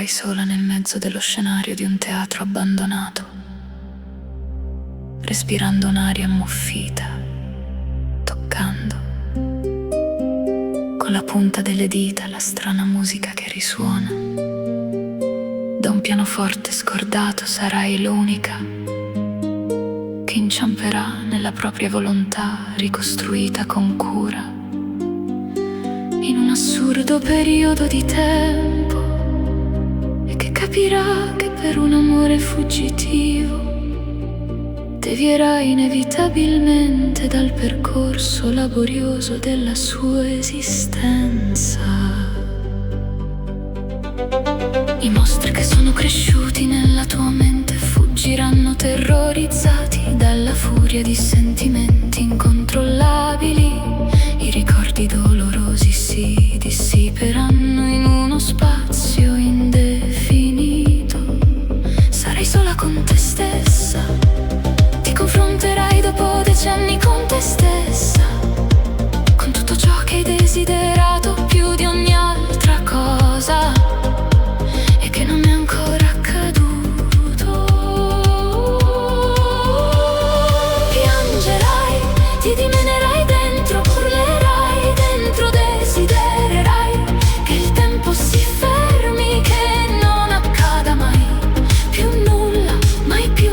troverai sola nel mezzo dello scenario di un teatro abbandonato, respirando un'aria ammuffita, toccando con la punta delle dita la strana musica che risuona. Da un pianoforte scordato sarai l'unica che inciamperà nella propria volontà ricostruita con cura, in un assurdo periodo di tempo, e che capirà che per un amore fuggitivo devierai inevitabilmente dal percorso laborioso della sua esistenza. I mostri che sono cresciuti nella tua mente fuggiranno terrorizzati dalla furia di sentimenti incontrollabili. I ricordi dolorosi si dissiperanno in uno spazio indefinito. Sarai sola con te stessa, ti confronterai dopo decenni con te stessa, con tutto ciò che hai desiderato più di ogni altra cosa e che non è ancora accaduto. Piangerai, ti dimenerai dentro, urlerai dentro, desidererai che il tempo si fermi, che non accada mai più nulla, mai più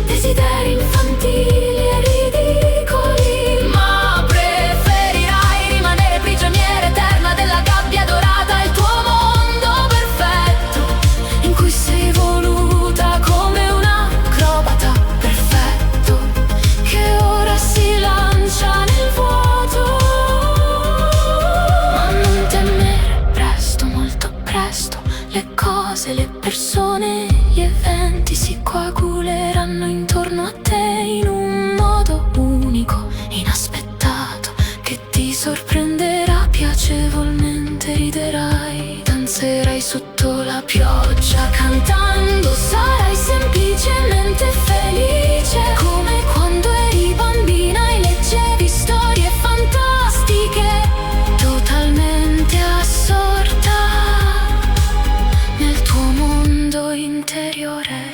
desideri infantili e ridicoli. Ma preferirai rimanere prigioniera eterna della gabbia dorata, il tuo mondo perfetto in cui sei voluta come un acrobata perfetto che ora si lancia nel vuoto. Ma non temere, presto, molto presto, le cose, le persone, gli eventi si coaguleranno intorno a te in un modo unico, inaspettato, che ti sorprenderà piacevolmente. Riderai, danzerai sotto la pioggia cantando, sarai semplicemente felice come quando eri bambina e leggevi storie fantastiche, totalmente assorta nel tuo mondo interiore.